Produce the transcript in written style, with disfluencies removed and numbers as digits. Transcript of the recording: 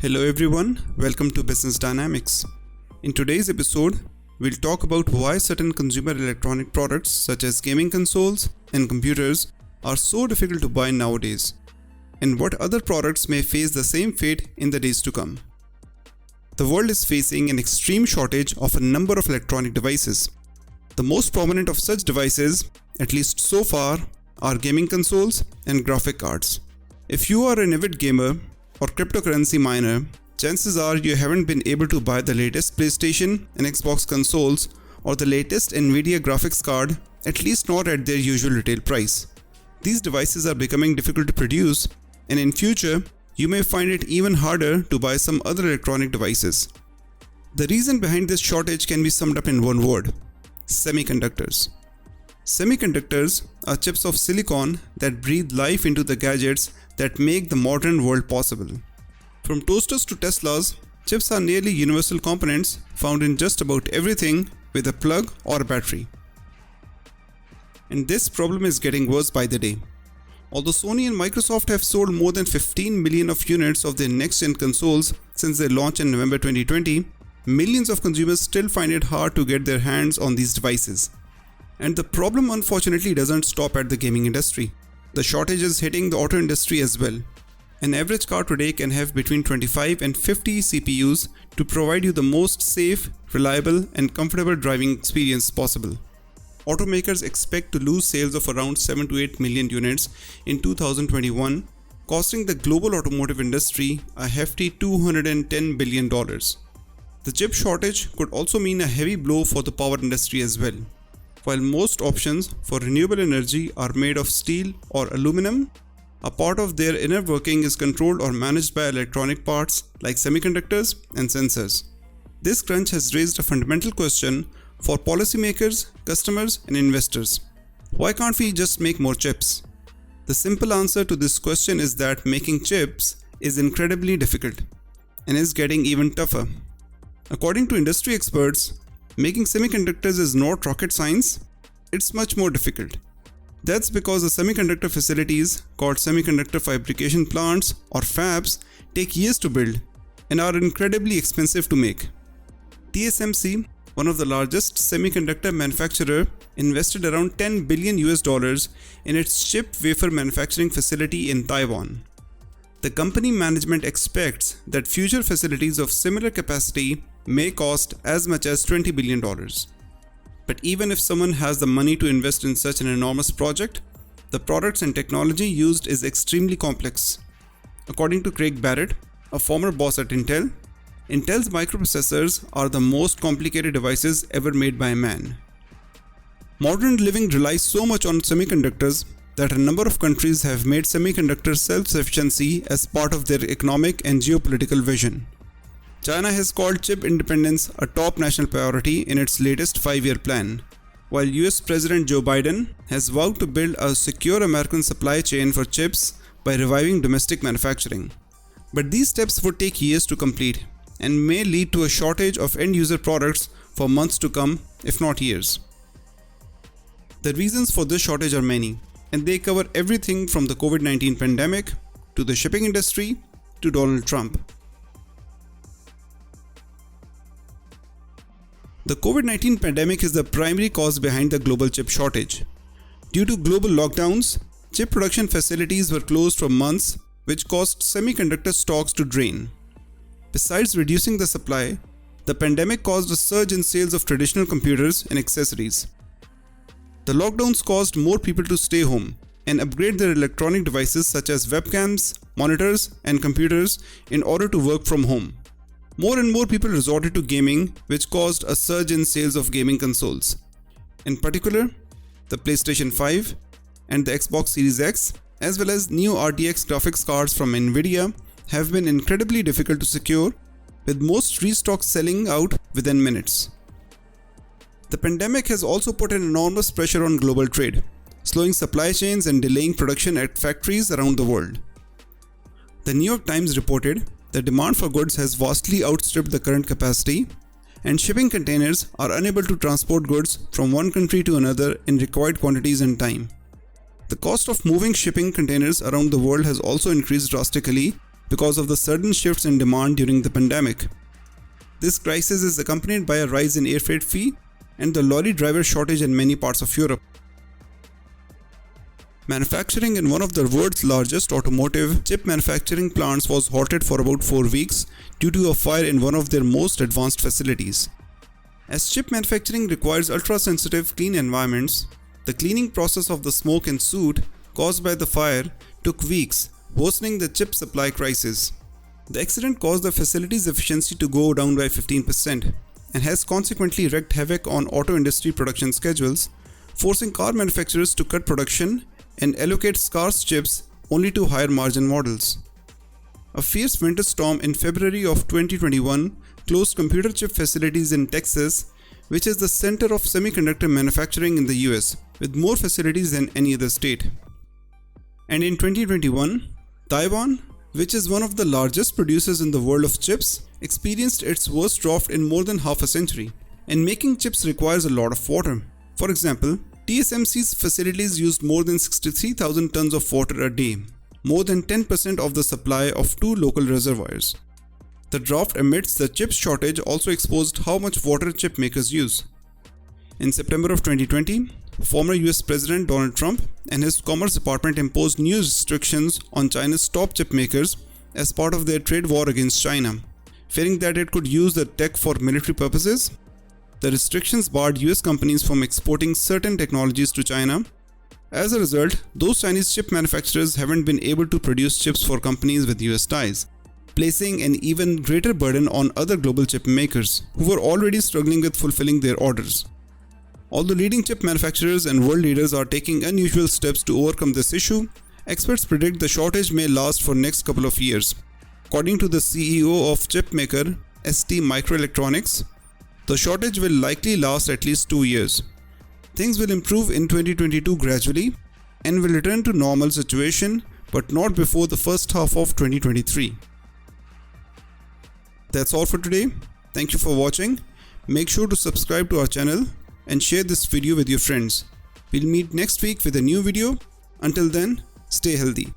Hello everyone, welcome to Business Dynamics. In today's episode, we'll talk about why certain consumer electronic products such as gaming consoles and computers are so difficult to buy nowadays, and what other products may face the same fate in the days to come. The world is facing an extreme shortage of a number of electronic devices. The most prominent of such devices, at least so far, are gaming consoles and graphic cards. If you are an avid gamer or cryptocurrency miner, chances are you haven't been able to buy the latest PlayStation and Xbox consoles or the latest NVidia graphics card, at least not at their usual retail price. These devices are becoming difficult to produce, and in future, you may find it even harder to buy some other electronic devices. The reason behind this shortage can be summed up in one word: semiconductors. Semiconductors are chips of silicon that breathe life into the gadgets that make the modern world possible. From toasters to Teslas, chips are nearly universal components found in just about everything with a plug or a battery. And this problem is getting worse by the day. Although Sony and Microsoft have sold more than 15 million of units of their next-gen consoles since their launch in November 2020, millions of consumers still find it hard to get their hands on these devices. And the problem unfortunately doesn't stop at the gaming industry. The shortage is hitting the auto industry as well. An average car today can have between 25 and 50 CPUs to provide you the most safe, reliable, and comfortable driving experience possible. Automakers expect to lose sales of around 7 to 8 million units in 2021, costing the global automotive industry a hefty $210 billion. The chip shortage could also mean a heavy blow for the power industry as well. While most options for renewable energy are made of steel or aluminum, a part of their inner working is controlled or managed by electronic parts like semiconductors and sensors. This crunch has raised a fundamental question for policymakers, customers, and investors. Why can't we just make more chips? The simple answer to this question is that making chips is incredibly difficult and is getting even tougher. According to industry experts, making semiconductors is not rocket science, it's much more difficult. That's because the semiconductor facilities, called semiconductor fabrication plants or fabs, take years to build and are incredibly expensive to make. TSMC, one of the largest semiconductor manufacturer, invested around $10 billion in its chip wafer manufacturing facility in Taiwan. The company management expects that future facilities of similar capacity may cost as much as $20 billion. But even if someone has the money to invest in such an enormous project, the products and technology used is extremely complex. According to Craig Barrett, a former boss at Intel, Intel's microprocessors are the most complicated devices ever made by man. Modern living relies so much on semiconductors that a number of countries have made semiconductor self-sufficiency as part of their economic and geopolitical vision. China has called chip independence a top national priority in its latest 5-year plan, while US President Joe Biden has vowed to build a secure American supply chain for chips by reviving domestic manufacturing. But these steps would take years to complete and may lead to a shortage of end-user products for months to come, if not years. The reasons for this shortage are many, and they cover everything from the COVID-19 pandemic to the shipping industry to Donald Trump. The COVID-19 pandemic is the primary cause behind the global chip shortage. Due to global lockdowns, chip production facilities were closed for months, which caused semiconductor stocks to drain. Besides reducing the supply, the pandemic caused a surge in sales of traditional computers and accessories. The lockdowns caused more people to stay home and upgrade their electronic devices such as webcams, monitors, and computers in order to work from home. More and more people resorted to gaming, which caused a surge in sales of gaming consoles. In particular, the PlayStation 5 and the Xbox Series X, as well as new RTX graphics cards from NVidia, have been incredibly difficult to secure, with most restocks selling out within minutes. The pandemic has also put an enormous pressure on global trade, slowing supply chains and delaying production at factories around the world. The New York Times reported the demand for goods has vastly outstripped the current capacity, and shipping containers are unable to transport goods from one country to another in required quantities and time. The cost of moving shipping containers around the world has also increased drastically, because of the sudden shifts in demand during the pandemic. This crisis is accompanied by a rise in air freight fee and the lorry driver shortage in many parts of Europe. Manufacturing in one of the world's largest automotive chip manufacturing plants was halted for about 4 weeks due to a fire in one of their most advanced facilities. As chip manufacturing requires ultra-sensitive clean environments, the cleaning process of the smoke and soot caused by the fire took weeks, worsening the chip supply crisis. The accident caused the facility's efficiency to go down by 15% and has consequently wreaked havoc on auto industry production schedules, forcing car manufacturers to cut production and allocate scarce chips only to higher margin models. A fierce winter storm in February of 2021 closed computer chip facilities in Texas, which is the center of semiconductor manufacturing in the US, with more facilities than any other state. And in 2021, Taiwan, which is one of the largest producers in the world of chips, experienced its worst drought in more than half a century, and making chips requires a lot of water. For example, TSMC's facilities used more than 63,000 tons of water a day, more than 10% of the supply of 2 local reservoirs. The drought amidst the chip shortage also exposed how much water chip makers use. In September of 2020, former US President Donald Trump and his Commerce Department imposed new restrictions on China's top chip makers as part of their trade war against China, fearing that it could use the tech for military purposes. The restrictions barred US companies from exporting certain technologies to China. As a result, those Chinese chip manufacturers haven't been able to produce chips for companies with US ties, placing an even greater burden on other global chip makers who were already struggling with fulfilling their orders. Although leading chip manufacturers and world leaders are taking unusual steps to overcome this issue, experts predict the shortage may last for next couple of years. According to the CEO of chip maker ST Microelectronics, the shortage will likely last at least 2 years. Things will improve in 2022 gradually and will return to normal situation, but not before the first half of 2023. That's all for today. Thank you for watching. Make sure to subscribe to our channel and share this video with your friends. We'll meet next week with a new video. Until then, stay healthy.